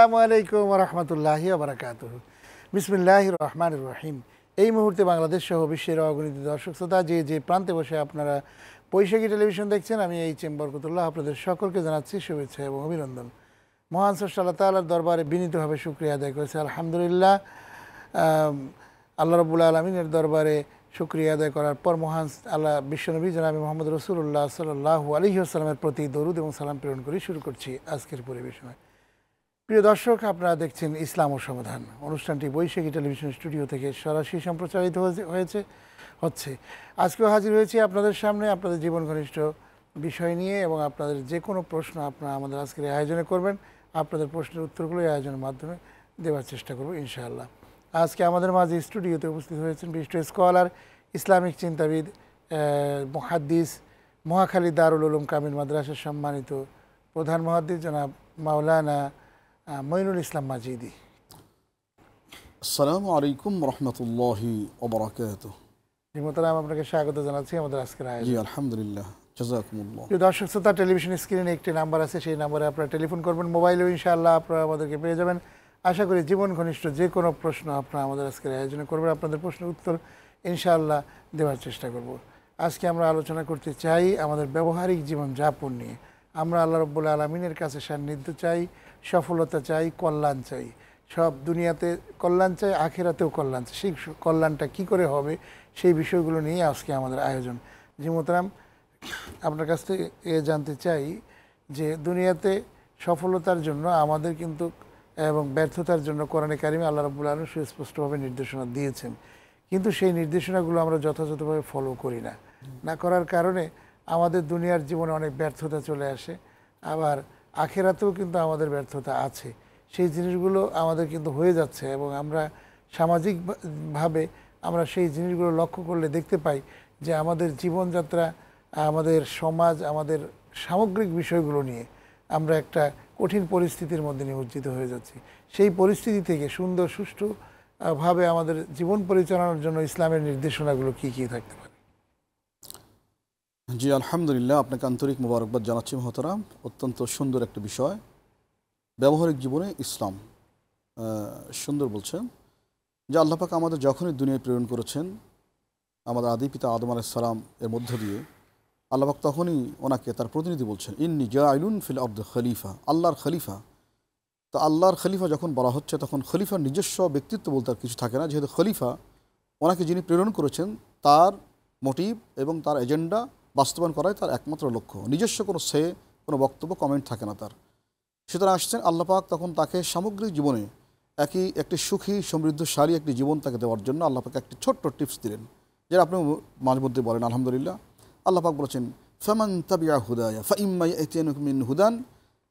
আসসালামু আলাইকুম ওয়া রাহমাতুল্লাহি ওয়া বারাকাতুহু। বিসমিল্লাহির রহমানির রহিম। এই মুহূর্তে বাংলাদেশ সহ বিশ্বের অগণিত দর্শক শ্রোতা যে প্রান্তে বসে আপনারা বৈশাখী টেলিভিশন দেখছেন, আমি এইচ এম বরকতুল্লাহ আপনাদের সকলকে জানাচ্ছি শুভেচ্ছা এবং অভিনন্দন। মহান স্রষ্টা আল্লাহ তাআলার দরবারে বিনীতভাবে শুকরিয়া আদায় করেছি আলহামদুলিল্লাহ। আল্লাহ রাব্বুল আলামিনের দরবারে শুকরিয়া আদায় করার পর মহান আল্লাহ বিশ্বনবী জনাবে মুহাম্মদ রাসূলুল্লাহ সাল্লাল্লাহু আলাইহি ওয়াসাল্লামের প্রতি দরুদ এবং সালাম প্রেরণ করে শুরু করছি আজকের পরিবেশনা। প্রিয় দর্শক, আপনারা দেখছেন ইসলাম ও সমাধান। অনুষ্ঠানটি বৈশাখী টেলিভিশন স্টুডিও থেকে সরাসরি সম্প্রচারিত হচ্ছে। আজকেও হাজির হয়েছি আপনাদের সামনে আপনাদের জীবন ঘনিষ্ঠ বিষয় নিয়ে, এবং আপনাদের যে কোনো প্রশ্ন আপনারা আমাদের আজকের আয়োজনে করবেন। আপনাদের প্রশ্নের উত্তরগুলো এই আয়োজনের মাধ্যমে দেওয়ার চেষ্টা করব ইনশাআল্লাহ। আজকে আমাদের মাঝে স্টুডিওতে উপস্থিত হয়েছেন বিশিষ্ট স্কলার, ইসলামিক চিন্তাবিদ, মুহাদ্দিস, মহাখালী দারুল উলুম কামিল মাদ্রাসার সম্মানিত প্রধান মুহাদ্দিস জনাব মাওলানা মঈনুল ইসলাম মাজিদি। আসসালামু আলাইকুম রাহমাতুল্লাহি ওয়া বারাকাতুহু। জি মোহতারাম, আপনাকে স্বাগত জানাচ্ছি আমাদের আজকের আয়োজনে। জি আলহামদুলিল্লাহ, জাযাকুমুল্লাহ। প্রিয় দর্শক শ্রোতা, টেলিভিশন স্ক্রিনে একটি নাম্বার আছে, সেই নাম্বারে আপনারা টেলিফোন করবেন। মোবাইলেও ইনশাআল্লাহ আপনারা আমাদেরকে পেয়ে যাবেন। আশা করি জীবন ঘনিষ্ঠ যে কোনো প্রশ্ন আপনারা আমাদের আজকের আয়োজনে করবেন, আপনাদের প্রশ্নের উত্তর ইনশাআল্লাহ দেওয়ার চেষ্টা করব। আজকে আমরা আলোচনা করতে চাই আমাদের ব্যবহারিক জীবন যাপন নিয়ে। আমরা আল্লাহ রাব্বুল আলামিনের কাছে সান্নিধ্য চাই, সফলতা চাই, কল্যাণ চাই। সব দুনিয়াতে কল্যাণ চাই, আখিরাতেও কল্যাণ চাই। সেই কল্যাণটা কী করে হবে সেই বিষয়গুলো নিয়ে আজকে আমাদের আয়োজন। জি মোহতারাম, আপনার কাছ থেকে জানতে চাই যে দুনিয়াতে সফলতার জন্য আমাদের কিন্তু এবং ব্যর্থতার জন্য কোরআনে কারিমে আল্লাহ রাব্বুল আলামিন সুস্পষ্টভাবে নির্দেশনা দিয়েছেন, কিন্তু সেই নির্দেশনাগুলো আমরা যথাযথভাবে ফলো করি না। না করার কারণে আমাদের দুনিয়ার জীবনে অনেক ব্যর্থতা চলে আসে, আবার আখিরাতেও কিন্তু আমাদের ব্যর্থতা আছে। সেই জিনিসগুলো আমাদের কিন্তু হয়ে যাচ্ছে, এবং আমরা সামাজিকভাবে আমরা সেই জিনিসগুলো লক্ষ্য করলে দেখতে পাই যে আমাদের জীবনযাত্রা, আমাদের সমাজ, আমাদের সামগ্রিক বিষয়গুলো নিয়ে আমরা একটা কঠিন পরিস্থিতির মধ্যে নিমজ্জিত হয়ে যাচ্ছি। সেই পরিস্থিতি থেকে সুন্দর সুষ্ঠুভাবে আমাদের জীবন পরিচালনার জন্য ইসলামের নির্দেশনাগুলো কী কী থাকতে পারে? জি আলহামদুলিল্লাহ, আপনাকে আন্তরিক মোবারকবাদ জানাচ্ছি মোহতারাম। অত্যন্ত সুন্দর একটা বিষয়, ব্যবহারিক জীবনে ইসলাম। সুন্দর বলছেন যে আল্লাহ পাক আমাদের যখনই দুনিয়ায় প্রেরণ করেছেন আমাদের আদি পিতা আদম আলাইহিস সালাম এর মধ্য দিয়ে, আল্লাহ পাক তখনই ওনাকে তার প্রতিনিধি বলছেন, ইন্নী জাইলুন ফিল আরদি খলিফা, আল্লাহর খলিফা। তো আল্লাহর খলিফা যখন বলা হচ্ছে তখন খলিফার নিজস্ব ব্যক্তিত্ব বলতে আর কিছু থাকে না, যেহেতু খলিফা ওনাকে যিনি প্রেরণ করেছেন তার মোটিভ এবং তার এজেন্ডা বাস্তবায়ন করাই তার একমাত্র লক্ষ্য। নিজস্ব কোনো বক্তব্য কমেন্ট থাকে না তার। সুতরাং আসছেন আল্লাহ পাক তখন তাকে সামগ্রিক জীবনে একটি সুখী সমৃদ্ধশালী একটি জীবন তাকে দেওয়ার জন্য আল্লাহ পাক একটি ছোট্ট টিপস দিলেন, যেটা আপনি মাঝে মধ্যে বলেন আলহামদুলিল্লাহ। আল্লাহ পাক বলেছেন, ফামান তাবিআ হুদায়া ফাইম্মা ইয়াতিয়াকুম মিন হুদান,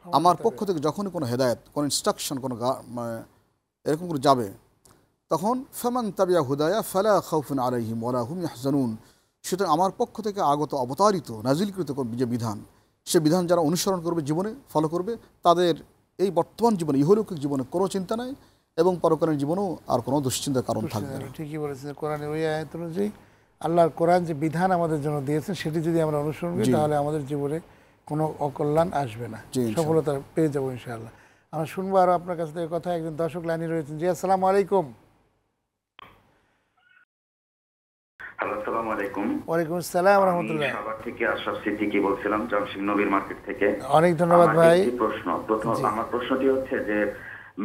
আমার পক্ষ থেকে যখনই কোনো হেদায়েত, কোনো ইনস্ট্রাকশন, কোনো এরকম করে যাবে, তখন ফামান তাবিআ হুদায়া ফালা খাউফুন আলাইহিম ওয়ালা হুম ইয়াহজানুন। সুতরাং আমার পক্ষ থেকে আগত অবতারিত নাজিলকৃত যে বিধান, সে বিধান যারা অনুসরণ করবে, জীবনে ফলো করবে, তাদের এই বর্তমান জীবনে, ইহলৌকিক জীবনে কোনো চিন্তা নাই, এবং পরকালীন জীবনেও আর কোনো দুশ্চিন্তার কারণ থাকবে না। ঠিকই বলেছেন। কোরআনের ওই আয়াত অনুযায়ী আল্লাহর কোরআন যে বিধান আমাদের জন্য দিয়েছেন সেটি যদি আমরা অনুসরণ করি তাহলে আমাদের জীবনে কোনো অকল্যাণ আসবে না, সফলতা পেয়ে যাবো ইনশাআল্লাহ। আমরা শুনবো আরও আপনার কাছ থেকে কথা। একজন দর্শক লাইনে রয়েছেন। জি আসসালামু আলাইকুম। আসসালামু আলাইকুম। ওয়ালাইকুম আসসালাম ওয়া রাহমাতুল্লাহ। আমি সাভার থেকে আশরাফ সিদ্দিকী বলছিলাম, জামশেদ নবীর মার্কেট থেকে। অনেক ধন্যবাদ ভাই। আমার প্রশ্নটি হচ্ছে যে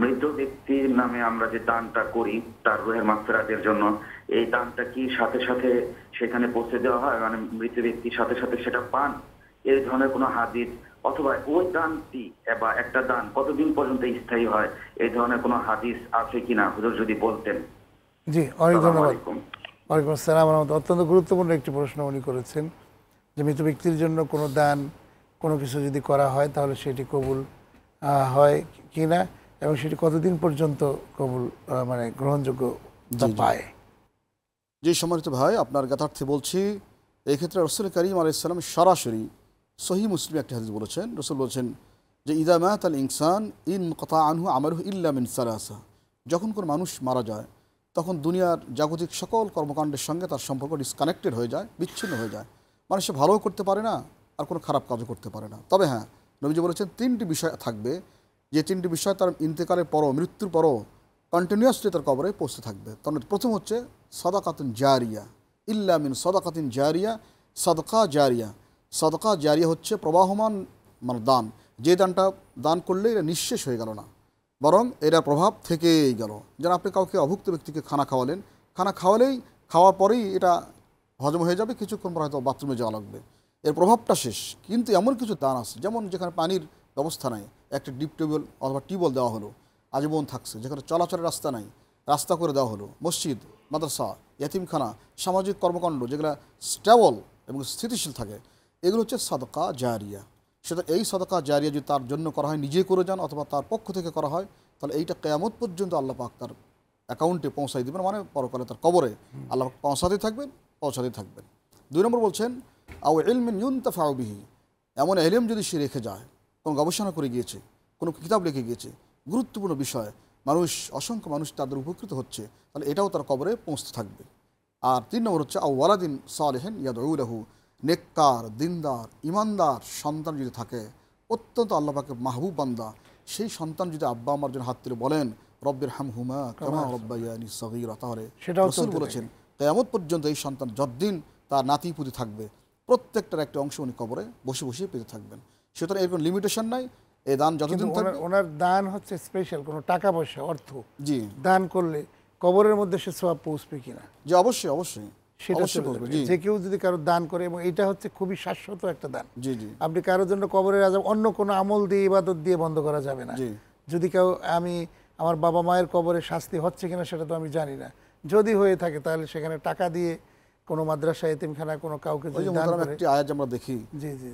মৃত ব্যক্তির নামে আমরা যে দানটা করি তার রুহের মাগফিরাতের জন্য, এই দানটা কি সাথে সাথে সেখানে পৌঁছে দেওয়া হয়, মানে মৃত ব্যক্তির সাথে সাথে সেটা পান, এই ধরনের কোনো হাদিস, অথবা ওই দানটি বা একটা দান কতদিন পর্যন্ত স্থায়ী হয়, এই ধরনের কোনো হাদিস আছে কিনা হুজুর যদি বলতেন। জি অনেক ধন্যবাদ। ওয়ালাইকুম আসসালাম ওয়া রাহমাতুল্লাহ। অত্যন্ত গুরুত্বপূর্ণ একটি প্রশ্ন উনি করেছেন যে মৃত ব্যক্তির জন্য কোনো দান, কোনো কিছু যদি করা হয় তাহলে সেটি কবুল হয় কি না, এবং সেটি কতদিন পর্যন্ত কবুল মানে গ্রহণযোগ্য পায়। যে সম্মানিত ভাই, আপনার যথার্থে বলছি, এই ক্ষেত্রে রাসূল কারীম আলাইহিস সালাম সরাসরি সহিহ মুসলিম একটি হাদিস বলেছেন। রাসূল বলেছেন যে ইযা মাতাল ইনসান ইনকাতা আনহু আমালুহু ইল্লা মিন সালাসা, যখন কোনো মানুষ মারা যায় তখন দুনিয়ার জাগতিক সকল কর্মকাণ্ডের সঙ্গে তার সম্পর্ক ডিসকানেক্টেড হয়ে যায়, বিচ্ছিন্ন হয়ে যায়। মানে সে ভালোও করতে পারে না আর কোনো খারাপ কাজও করতে পারে না। তবে হ্যাঁ, নবীজি বলেছেন তিনটি বিষয় থাকবে, যে তিনটি বিষয় তার ইন্তেকালের পরও, মৃত্যুর পরও কন্টিনিউয়াসলি তার কবরে পৌঁছতে থাকবে। তার মধ্যে প্রথম হচ্ছে সাদাকাতুন জারিয়া, ইল্লা মিন সাদাকাতিন জারিয়া, সাদকা জারিয়া। সাদকা জারিয়া হচ্ছে প্রবাহমান মানে দান, যে দানটা দান করলে এটা নিঃশেষ হয়ে গেল না, বরং এটার প্রভাব থেকেই গেল। যেন আপনি কাউকে অভুক্ত ব্যক্তিকে খানা খাওয়ালেন, খানা খাওয়ার পরেই এটা হজম হয়ে যাবে, কিছুক্ষণ পর হয়তো বাথরুমে যাওয়া লাগবে, এর প্রভাবটা শেষ। কিন্তু এমন কিছু দান আছে, যেমন যেখানে পানির ব্যবস্থা নাই, একটা ডিপ টিউবওয়েল অথবা টিউবওয়েল দেওয়া হলো, আজীবন থাকছে। যেখানে চলাচলের রাস্তা নাই, রাস্তা করে দেওয়া হলো। মসজিদ, মাদ্রাসা, ইয়াতিমখানা, সামাজিক কর্মকাণ্ড যেগুলো স্টেবল এবং স্থিতিশীল থাকে, এগুলো হচ্ছে সাদকা জারিয়া। সেটা এই সাদকা জারিয়া যদি তার জন্য করা হয়, নিজে করে যান অথবা তার পক্ষ থেকে করা হয়, তাহলে এইটা কিয়ামত পর্যন্ত আল্লাহ পাক তার অ্যাকাউন্টে পৌঁছাই দেবেন, মানে পরকালে তার কবরে আল্লাহ পাক পৌঁছাতেই থাকবেন। 2 নম্বর বলছেন আও ইলমিন ইউনতাফাউ বিহি, এমন ইলম যদি সে রেখে যায়, কোনো গবেষণা করে গিয়েছে, কোনো কিতাব লিখে গিয়েছে, গুরুত্বপূর্ণ বিষয়, অসংখ্য মানুষ তাদের উপকৃত হচ্ছে, তাহলে এটাও তার কবরে পৌঁছতে থাকবে। আর 3 নম্বর হচ্ছে আও ওয়ালাদিন সালিহিন ইয়াদউ লাহু, নেককার, দিনদার, ইমানদার সন্তান যদি থাকে, অত্যন্ত আল্লাহ পাকের মাহবুব বান্দা, সেই সন্তান যদি আব্বা আমার জন্য হাত তুলে বলেন রব্বির হামহুমা কামা রাব্বায়ানি সগীরা, তাহলে রাসূল বলেছেন কিয়ামত পর্যন্ত এই সন্তান যতদিন তার নাতিপুতি থাকবে, প্রত্যেকটার একটা অংশ উনি কবরে বসে বসে পেতে থাকবেন। সুতরাং এর কোনো লিমিটেশন নাই, এই দান যতদিন থাকবে। ওনার দান হচ্ছে স্পেশাল, কোনো টাকা পয়সা অর্থ জি দান করলে কবরের মধ্যে সে সওয়াব পৌঁছবে কিনা, জি অবশ্যই সেটা যে কেউ যদি কারো দান করে, এবং এটা হচ্ছে খুবই শাশ্বত একটা দান। জি জি আপনি কারোর জন্য কবরের আযাব অন্য কোনো আমল দিয়ে, ইবাদত দিয়ে বন্ধ করা যাবে না। যদি কেউ, আমার বাবা মায়ের কবরে শাস্তি হচ্ছে কিনা সেটা তো আমি জানি না, যদি হয়ে থাকে তাহলে সেখানে টাকা দিয়ে কোনো মাদ্রাসা, এতিমখানা, কোনো কাউকে যদি দান করে। একটি আয়াত আমরা দেখি,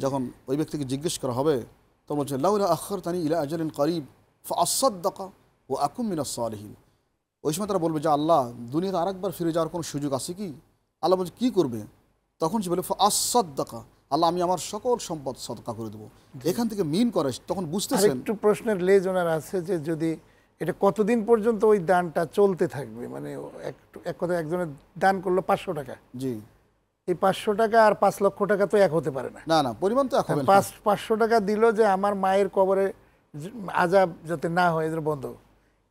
যখন ওই ব্যক্তিকে জিজ্ঞেস করা হবে, তখন বলছে লাউলা আখারতানি ইলা আজালিন করিব ফাআসাদদাকা ওয়া আকুম মিনাস সালিহিন। ওই সময় তারা বলবে যে আল্লাহ, দুনিয়াতে আরেকবার ফিরে যাওয়ার কোনো সুযোগ আছে কি? আল্লাহ বলছে কী করবে? তখন সে বলে ফাআসাদদাকা, আল্লাহ আমি আমার সকল সম্পদ সদকা করে দেবো। এখান থেকে মিন করে তখন বুঝতেছেন। একটু প্রশ্নের লেজ ওনার আছে যে যদি এটা কতদিন পর্যন্ত ওই দানটা চলতে থাকবে, মানে এক কথা একজনের দান করলো 500 টাকা, জি এই 500 টাকা আর 5 লক্ষ টাকা তো এক হতে পারে না। না পরিমাণ তো এক হবে না। 500 টাকা দিল যে আমার মায়ের কবরে আযাব যাতে না হয়, এদের বন্ধ,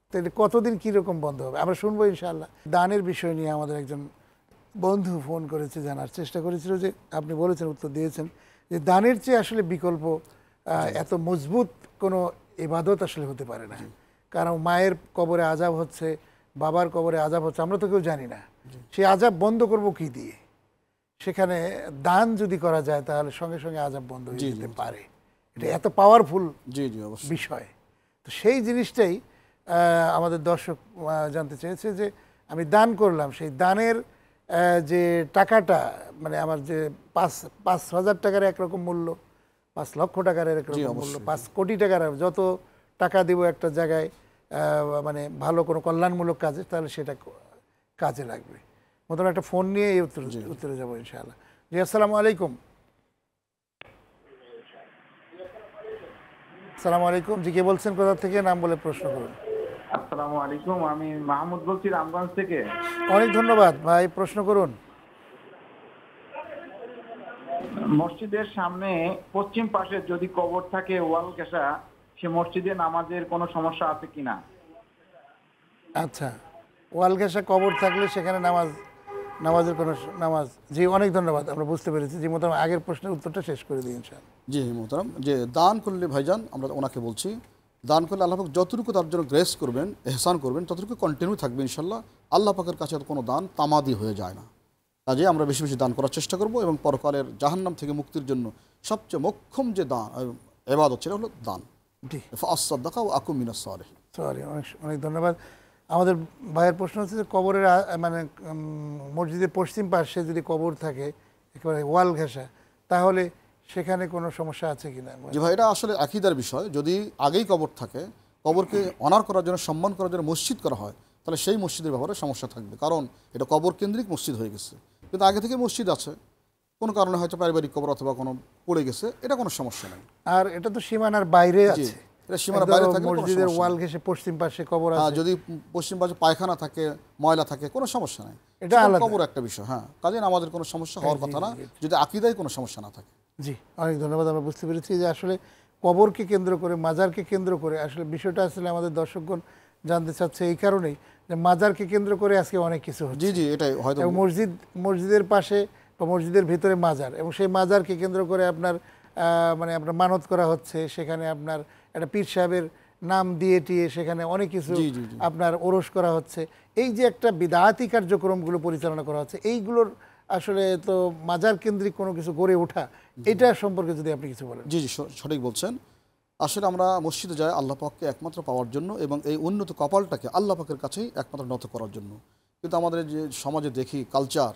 তো এটা কতদিন কীরকম বন্ধ হবে আমরা শুনবো ইনশাআল্লাহ। দানের বিষয় নিয়ে আমাদের একজন বন্ধু ফোন করেছে, জানার চেষ্টা করেছিল, যে আপনি বলেছেন, উত্তর দিয়েছেন যে দানের চেয়ে আসলে বিকল্প এত মজবুত কোনো ইবাদত আসলে হতে পারে না। কারণ মায়ের কবরে আযাব হচ্ছে, বাবার কবরে আযাব হচ্ছে, আমরা তো কেউ জানি না, সেই আযাব বন্ধ করব কি দিয়ে? সেখানে দান যদি করা যায় তাহলে সঙ্গে সঙ্গে আযাব বন্ধ হয়ে যেতে পারে। এটা এত পাওয়ারফুল বিষয়। তো সেই জিনিসটাই আমাদের দর্শক জানতে চেয়েছে, যে আমি দান করলাম, সেই দানের যে টাকাটা, মানে আমার যে 5,000 টাকার একরকম মূল্য, 5 লক্ষ টাকার একরকম মূল্য, 5 কোটি টাকার, যত টাকা দিব একটা জায়গায় মানে ভালো কোনো কল্যাণমূলক কাজে, তাহলে সেটা কাজে লাগবে। মতন একটা ফোন নিয়ে এই উত্তরে যাবো ইনশাআল্লাহ। জি, আসসালামু আলাইকুম। আসসালামু আলাইকুম। জি, কে বলছেন, কোথা থেকে? নাম বলে প্রশ্ন করুন। আসসালামু আলাইকুম, আমি মাহমুদ বলছি রামগঞ্জ থেকে। অনেক ধন্যবাদ ভাই, প্রশ্ন করুন। মসজিদের সামনে পশ্চিম পাশে যদি কবর থাকে ওয়াল ঘেঁষা, সে মসজিদে নামাজের কোনো সমস্যা আছে কিনা? আচ্ছা, ওয়াল ঘেঁষা কবর থাকলে সেখানে নামাজের কোনো নামাজ। জি, অনেক ধন্যবাদ, আমরা বুঝতে পেরেছি। জি মোহতারাম, আগের প্রশ্নের উত্তরটা শেষ করে দিই ইনশাআল্লাহ। জি মোহতারাম, যে দান করলে ভাইজান, আমরা ওনাকে বলছি, দান করলে আল্লাহ পাক যতটুকু তার জন্য গ্রেস করবেন, এহসান করবেন, ততটুকু কন্টিনিউ থাকবে ইনশাল্লাহ। আল্লাহ পাকের কাছে কোনো দান তামাদি হয়ে যায় না। কাজে আমরা বেশি বেশি দান করার চেষ্টা করব, এবং পরকালের জাহান্নাম থেকে মুক্তির জন্য সবচেয়ে মোক্ষম যে দান ইবাদত, সেটা হলো দান। জি, ফাআসাদদাকা ওয়া আকুম মিনাস সালিহিন। সরি, অনেক ধন্যবাদ। আমাদের ভাইয়ের প্রশ্ন হচ্ছে যে কবরের মানে মসজিদের পশ্চিম পাশে যদি কবর থাকে একেবারে ওয়াল ঘেঁষা, তাহলে সেখানে কোনো সমস্যা আছে কিনা? জি ভাই, এটা আসলে আকীদার বিষয়। যদি আগেই কবর থাকে, কবরকে অনার করার জন্য, সম্মান করার জন্য মসজিদ করা হয়, তাহলে সেই মসজিদের ব্যাপারে সমস্যা থাকবে, কারণ এটা কবর কেন্দ্রিক মসজিদ হয়ে গেছে। কিন্তু আগে থেকে মসজিদ আছে, কোনো কারণে হয়তো পারিবারিক কবর অথবা কোনো পড়ে গেছে, এটা কোনো সমস্যা নেই। আর এটা তো সীমানার বাইরে আছে, এটা সীমানার বাইরে থাকে, মসজিদের ওয়াল ঘেঁষে পশ্চিম পাশে কবর আছে, যদি পশ্চিম পাশে পায়খানা থাকে, ময়লা থাকে, কোনো সমস্যা নাই, এটা আলাদা কবর একটা বিষয়। হ্যাঁ, কাজে আমাদের কোনো সমস্যা হওয়ার কথা না, যদি আকীদায় কোনো সমস্যা না থাকে। জি, অনেক ধন্যবাদ। আমরা বুঝতে পেরেছি যে আসলে কবরকে কেন্দ্র করে, মাজারকে কেন্দ্র করে, আসলে বিষয়টা আসলে আমাদের দর্শকগণ জানতে চাচ্ছে এই কারণেই যে মাজারকে কেন্দ্র করে আজকে অনেক কিছু হচ্ছে। জি জি, এটাই হয়তো এবং মসজিদের পাশে বা মসজিদের ভিতরে মাজার, এবং সেই মাজারকে কেন্দ্র করে আপনার মানে আপনার মানত করা হচ্ছে, সেখানে আপনার একটা পীর সাহেবের নাম দিয়ে টিয়ে সেখানে অনেক কিছু আপনার ওরস করা হচ্ছে। এই যে একটা বিদআতি কার্যক্রমগুলো পরিচালনা করা হচ্ছে, এইগুলোর আসলে তো মাজার কেন্দ্রিক কোনো কিছু গড়ে ওঠা, এটা সম্পর্কে যদি আপনি কিছু বলেন। জি জি, সঠিক বলছেন। আসলে আমরা মসজিদে যাই আল্লাহ পাককে একমাত্র পাওয়ার জন্য এবং এই উন্নত কপালটাকে আল্লাহ পাকের কাছেই একমাত্র নত করার জন্য। কিন্তু আমাদের যে সমাজে দেখি কালচার,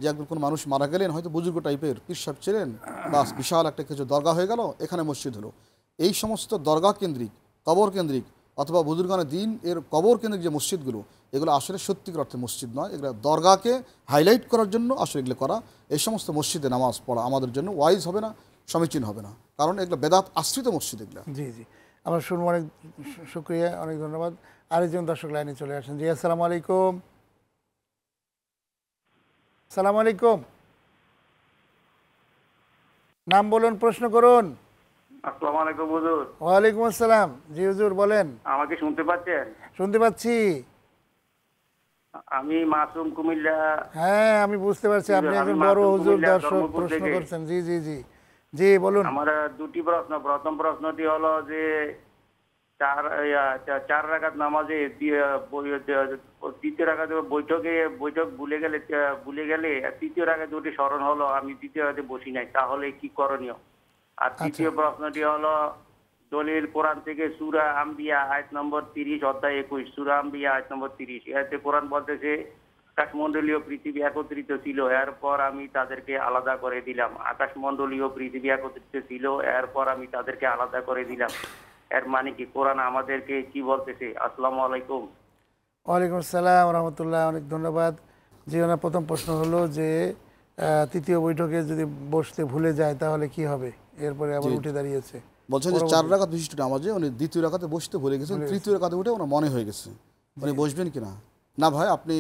যে একজন কোনো মানুষ মারা গেলেন, হয়তো বুজুর্গ টাইপের পীর সাহেব ছিলেন, বা বিশাল একটা কিছু দরগা হয়ে গেল, এখানে মসজিদ হলো। এই সমস্ত দরগা কেন্দ্রিক, কবর কেন্দ্রিক অথবা বুজুর্গানের দিন এর কবর কেন্দ্রিক যে মসজিদগুলো, এগুলো আসলে সত্যিকার অর্থে মসজিদ নয়। এগুলো দরগাকে হাইলাইট করার জন্য আসলে এগুলো করা। এই সমস্ত মসজিদে নামাজ পড়া আমাদের জন্য ওয়াইজ হবে না, সমীচীন হবে না, কারণ এগুলো বেদাত আশ্রিত মসজিদ এগুলো। জি জি, আমরা শুনবো। অনেক শুক্রিয়া, অনেক ধন্যবাদ। আরেকজন দর্শক লাইনে চলে আসেন। জি, আসসালামু আলাইকুম। আসসালামু আলাইকুম, নাম বলুন, প্রশ্ন করুন। আসসালামু আলাইকুম হুজুর। ওয়ালাইকুম আসসালাম। জি হুজুর বলেন। আমাকে শুনতে পাচ্ছেন? শুনতে পাচ্ছি। আমি মাসুম, কুমিল্লা। হ্যাঁ, আমি বুঝতে পারছি আপনি একজন বড় হুজুর, দর্শক প্রশ্ন করছেন। জি জি জি জি, বলুন। আমার দুটি প্রশ্ন। প্রথম প্রশ্নটি হলো যে চার রাকাত নামাজে তৃতীয় রাকাতে বৈঠক ভুলে গেলে তৃতীয় রাকাতে দুটি স্মরণ হলো, আমি তৃতীয় রাকাতে বসি নাই, তাহলে কি করণীয়? আর তৃতীয় প্রশ্নটি হলো দলিল কোরআন থেকে সূরা আম্বিয়া আয়াত নম্বর 30 অধ্যায় 21, সূরা আম্বিয়া আয়াত নম্বর 30, এতে কোরআন বলতেছে আকাশমণ্ডলীয় পৃথিবী একত্রিত ছিল, এরপর আমি তাদেরকে আলাদা করে দিলাম। আকাশমণ্ডলীয় পৃথিবী একত্রিত ছিল, এরপর আমি তাদেরকে আলাদা করে দিলাম, এর মানে কি? কোরআন আমাদেরকে কি বলতেছে? আসসালামু আলাইকুম। ওয়ালাইকুম আসসালাম রহমতুল্লাহ, অনেক ধন্যবাদ। জি, ওনার প্রথম প্রশ্ন হলো যে তৃতীয় বৈঠকে যদি বসতে ভুলে যায় তাহলে কি হবে, এরপরে আবার উঠে দাঁড়িয়েছে। বলছেন যে 4 রাকাত বিশিষ্ট নামাজে উনি দ্বিতীয় রাকাতে বসতে ভুলে গেছেন, তৃতীয় রাকাতে উঠে ওনার মনে হয়ে গেছে, উনি বসবেন কিনা? না ভাই, আপনি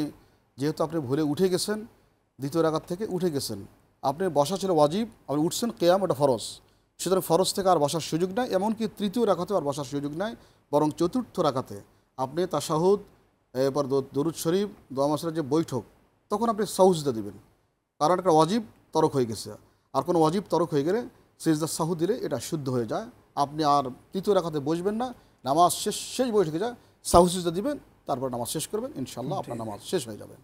যেহেতু আপনি ভুলে উঠে গেছেন, দ্বিতীয় রাকাত থেকে উঠে গেছেন, আপনি বসা ছিল ওয়াজিব, আপনি উঠছেন কিয়াম, ওটা ফরজ, সুতরাং ফরজ থেকে আর বসার সুযোগ নাই, এমনকি তৃতীয় রাকাতেও আর বসার সুযোগ নাই, বরং চতুর্থ রাকাতে আপনি তাশাহুদ, এরপর দরুদ শরীফ, দোয়া মাসের যে বৈঠক, তখন আপনি সাউজদা দিবেন, কারণ একটা ওয়াজিব তরক হয়ে গেছে। আর কোনো ওয়াজিব তরক হয়ে গেলে সিজদা সাহু দিলে এটা শুদ্ধ হয়ে যায়। আপনি আর তৃতীয় রাকাতে বসবেন না, নামাজ শেষ বৈঠকে যায় সাহু সিজদা দিবেন, তারপর নামাজ শেষ করবেন, ইনশাআল্লাহ আপনার নামাজ শেষ হয়ে যাবে।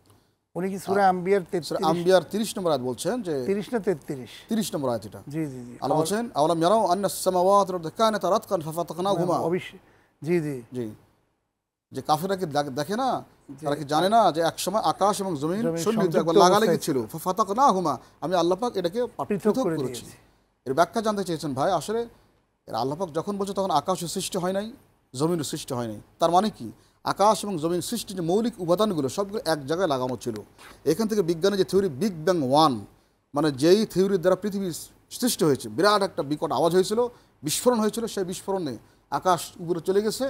উনি কি সূরা আম্বিয়ার 30 নম্বর আয়াত বলছেন যে 30 না 33? 30 নম্বর আয়াত এটা। জি জি জি, আল্লাহ বলছেন আওয়ালাম ইয়ারাউ আন্নাস সামাওয়াতি ওয়াল আরদু কানাতা রাতকান ফাফাতাকনাহুমা। অবশ্যই। জি জি জি, যে কাফেররা কি দেখে না, তারা কি জানে না যে একসময় আকাশ এবং জমিন সন্নিহিত একবার লাগালাগি ছিল, ফাফাতাকনাহুমা, আমি আল্লাহ পাক এটাকে পৃথক করেছি। এর ব্যাখ্যা জানতে চেয়েছেন ভাই। আসলে আল্লাহ পাক যখন বলছে তখন আকাশের সৃষ্টি হয় নাই, জমিনের সৃষ্টি হয় নাই, তার মানে কি আকাশ এবং জমিন সৃষ্টির যে মৌলিক উপাদানগুলো সবগুলো এক জায়গায় লাগানো ছিল। এখান থেকে বিজ্ঞানের যে থিওরি বিগ ব্যাং ওয়ান, মানে যেই থিওরির দ্বারা পৃথিবী সৃষ্টি হয়েছে, বিরাট একটা বিকট আওয়াজ হয়েছিল, বিস্ফোরণ হয়েছিল, সেই বিস্ফোরণে আকাশ উপরে চলে গেছে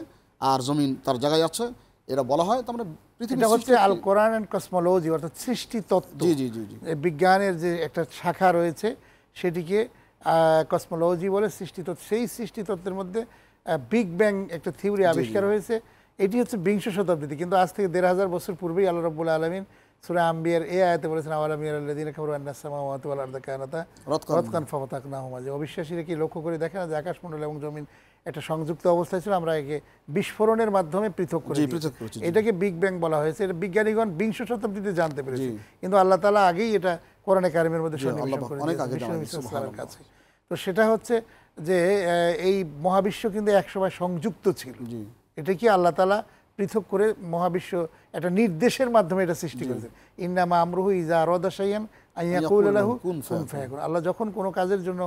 আর জমিন তার জায়গায় আছে, এরা বলা হয়। তার মানে পৃথিবী হচ্ছে আল কোরআন অ্যান্ড কসমোলজি, অর্থাৎ সৃষ্টি তত্ত্ব। জি জি জি জি, বিজ্ঞানের যে একটা শাখা রয়েছে সেটিকে কসমোলজি বলে, সৃষ্টিতত্ত্ব। সেই সৃষ্টিতত্ত্বের মধ্যে বিগ ব্যাং একটা থিওরি আবিষ্কার হয়েছে। এটি হচ্ছে বিংশ শতাব্দীতে, কিন্তু আজ থেকে 1500 বছর পূর্বেই আল্লাহ রাব্বুল আলামিন সূরা আম্বিয়ার এই আয়াতে বলেছেন আওয়ালাম ইয়ারাল্লাযীনা কাফারু আন্নাস সামাওয়াতি ওয়াল আরদা কানাতা রাতকান ফাফাতাকনাহুমা, যে অবিশ্বাসীরা কি লক্ষ্য করে দেখে না যে আকাশমণ্ডল এবং জমিন একটা সংযুক্ত অবস্থায় ছিল, আমরা একে বিস্ফোরণের মাধ্যমে পৃথক করেছি। এটাকে বিগ ব্যাং বলা হয়েছে। এটা বিজ্ঞানীগণ বিংশ শতাব্দীতে জানতে পেরেছে, কিন্তু আল্লাহ তাআলা আগেই এটা কোরআনে কারিমের মধ্যে সন্নিবেশ করে দিয়েছেন কাছে। তো সেটা হচ্ছে যে এই মহাবিশ্ব কিন্তু একসময় সংযুক্ত ছিল। এটা কি আল্লাহ তাআলা পৃথক করে মহাবিশ্ব একটা নির্দেশের মাধ্যমে এটা সৃষ্টি করেছেন। ইন্নামা আমরুহু ইযা আরাদা শাইআন আন ইয়াকুলা লাহু কুন ফায়াকুন। আল্লাহ যখন কোনো কাজের জন্য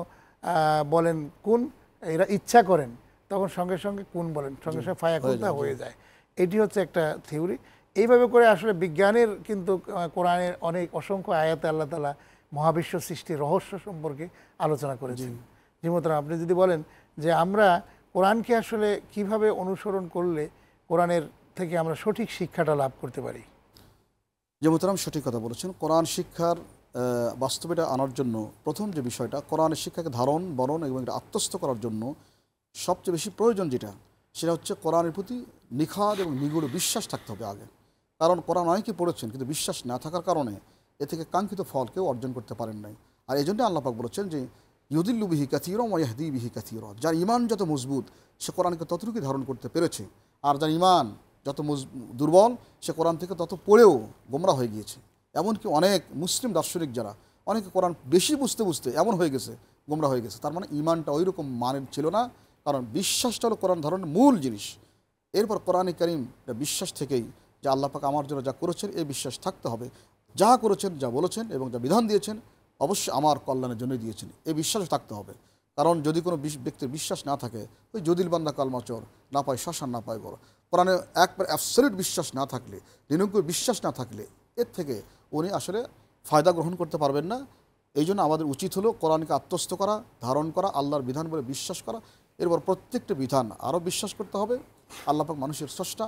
বলেন কুন, এরা ইচ্ছা করেন, তখন সঙ্গে সঙ্গে কুন বলেন, সঙ্গে সঙ্গে ফায়াকুন তা হয়ে যায়। এটি হচ্ছে একটা থিওরি। এইভাবে করে আসলে বিজ্ঞানের কিন্তু কোরআনের অনেক অসংখ্য আয়াতে আল্লাহ তাআলা মহাবিশ্ব সৃষ্টির রহস্য সম্পর্কে আলোচনা করেছেন। জি মোহতারাম, আপনি যদি বলেন যে আমরা কোরআনকে আসলে কিভাবে অনুসরণ করলে কোরআনের থেকে আমরা সঠিক শিক্ষাটা লাভ করতে পারি। যে মোহতারাম সঠিক কথা বলেছেন। কোরআন শিক্ষার বাস্তবতা আনার জন্য প্রথম যে বিষয়টা, কোরআনের শিক্ষাকে ধারণ বরণ এবং এটা আত্মস্থ করার জন্য সবচেয়ে বেশি প্রয়োজন যেটা, সেটা হচ্ছে কোরআনের প্রতি নিখাদ এবং নিগুড় বিশ্বাস থাকতে হবে আগে। কারণ কোরআন অনেকে পড়েছেন, কিন্তু বিশ্বাস না থাকার কারণে এ থেকে কাঙ্ক্ষিত ফল কেউ অর্জন করতে পারেন নাই। আর এই জন্যই আল্লাহ পাক বলেছেন যে ইউদিল্লু বিহি কাসীরান ওয়া ইয়াহদি বিহি কাসীরান, যার ঈমান যত মজবুত সে কোরআনকে ততটুকুই ধারণ করতে পেরেছে, আর যার ঈমান যত দুর্বল সে কোরআন থেকে তত পড়েও গোমরা হয়ে গিয়েছে। এমনকি অনেক মুসলিম দার্শনিক যারা, অনেকে কোরআন বেশি বুঝতে বুঝতে এমন হয়ে গেছে, গোমরা হয়ে গেছে। তার মানে ঈমানটা ওই রকম মানের ছিল না, কারণ বিশ্বাসটা হলো কোরআন ধারণের মূল জিনিস। এরপর কোরআনে কারীম বিশ্বাস থেকেই যে আল্লাহ পাক আমার জন্য যা করেছেন এই বিশ্বাস থাকতে হবে, যা করেছেন, যা বলেছেন এবং যা বিধান দিয়েছেন অবশ্যই আমার কল্যাণের জন্যই দিয়েছেন, এই বিশ্বাস থাকতে হবে। কারণ যদি কোনো ব্যক্তির বিশ্বাস না থাকে, ওই যদিল বান্দা কালমা চোর, না পায় শ্মশান না পায় বড়, কোরআনে একবার অ্যাবসলিউট বিশ্বাস না থাকলে, নিরঙ্কুশ বিশ্বাস না থাকলে এর থেকে উনি আসলে ফায়দা গ্রহণ করতে পারবেন না। এই জন্য আমাদের উচিত হলো কোরআনকে আত্মস্থ করা, ধারণ করা, আল্লাহর বিধান বলে বিশ্বাস করা। এরপর প্রত্যেকটা বিধান আরও বিশ্বাস করতে হবে আল্লাহ পাক মানুষের স্রষ্টা,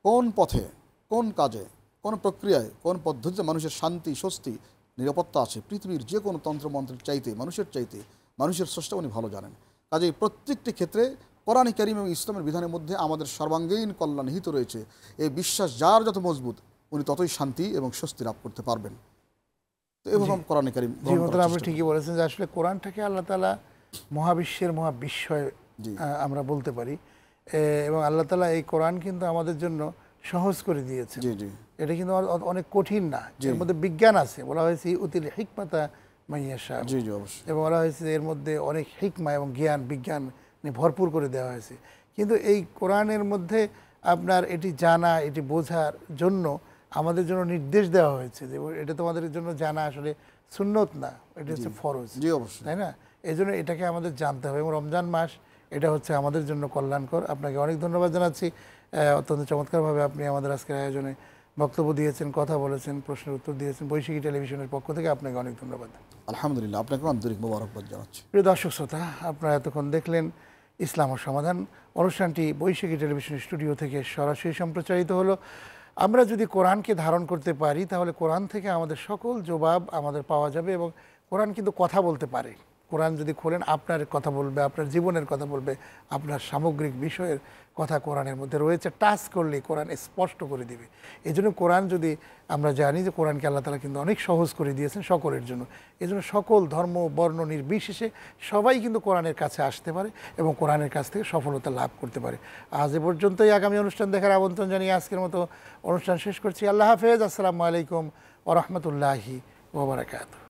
কোন পথে, কোন কাজে, কোন প্রক্রিয়ায়, কোন পদ্ধতিতে মানুষের শান্তি, স্বস্তি, নিরাপত্তা আছে, পৃথিবীর যে কোনো তন্ত্রমন্ত্রের চাইতে, মানুষের চাইতে মানুষের স্রষ্টা উনি ভালো জানেন। কাজেই প্রত্যেকটি ক্ষেত্রে কোরআন কারীম এবং ইসলামের বিধানের মধ্যে আমাদের সর্বাঙ্গীন কল্যাণ নিহিত রয়েছে। এই বিশ্বাস যার যত মজবুত উনি ততই শান্তি এবং স্বস্তি লাভ করতে পারবেন। তো এরকম কোরআন কারীম আপনি ঠিকই বলেছেন যে আসলে কোরআনটাকে আল্লাহ তাআলা মহাবিশ্বের মহাবিস্ময় আমরা বলতে পারি, এবং আল্লাহ তাআলা এই কোরআন কিন্তু আমাদের জন্য সহজ করে দিয়েছে। এটা কিন্তু অনেক কঠিন না, এর মধ্যে বিজ্ঞান আছে, বলা হয়েছে উতিল হিকমাতা মাইয়াশা, এবং বলা হয়েছে এর মধ্যে অনেক হিকমা এবং জ্ঞান বিজ্ঞান ভরপুর করে দেওয়া হয়েছে। কিন্তু এই কোরআনের মধ্যে আপনার এটি জানা, এটি বোঝার জন্য আমাদের জন্য নির্দেশ দেওয়া হয়েছে যে এটা তোমাদের জন্য জানা আসলে সুন্নত না, এটা হচ্ছে ফরজ, তাই না? এই জন্য এটাকে আমাদের জানতে হবে, এবং রমজান মাস এটা হচ্ছে আমাদের জন্য কল্যাণকর। আপনাকে অনেক ধন্যবাদ জানাচ্ছি, অত্যন্ত চমৎকারভাবে আপনি আমাদের আজকের আয়োজনে বক্তব্য দিয়েছেন, কথা বলেছেন, প্রশ্নের উত্তর দিয়েছেন। বৈশাখী টেলিভিশনের পক্ষ থেকে আপনাকে অনেক ধন্যবাদ। আলহামদুলিল্লাহ, আপনাকে আন্তরিক মোবারকবাদ জানাচ্ছি। প্রিয় দর্শক শ্রোতা, আপনারা এতক্ষণ দেখলেন ইসলাম ও সমাধান। অনুষ্ঠানটি বৈশাখী টেলিভিশন স্টুডিও থেকে সরাসরি সম্প্রচারিত হলো। আমরা যদি কোরআনকে ধারণ করতে পারি তাহলে কোরআন থেকে আমাদের সকল জবাব আমাদের পাওয়া যাবে, এবং কোরআন কিন্তু কথা বলতে পারে। কোরআন যদি খোলেন আপনার কথা বলবে, আপনার জীবনের কথা বলবে, আপনার সামগ্রিক বিষয়ের কথা কোরআনের মধ্যে রয়েছে। টাচ করলেই কোরআন স্পষ্ট করে দিবে। এই জন্য কোরআন যদি আমরা জানি যে কোরআনকে আল্লাহ তাআলা কিন্তু অনেক সহজ করে দিয়েছেন সকলের জন্য, এই জন্য সকল ধর্ম বর্ণ নির্বিশেষে সবাই কিন্তু কোরআনের কাছে আসতে পারে এবং কোরআনের কাছ থেকে সফলতা লাভ করতে পারে। আজ এ পর্যন্তই। আগামী অনুষ্ঠান দেখার আমন্ত্রণ জানিয়ে আজকের মতো অনুষ্ঠান শেষ করছি। আল্লাহ হাফেজ। আসসালামু আলাইকুম ওয়া রাহমাতুল্লাহি ওয়া বারাকাতুহু।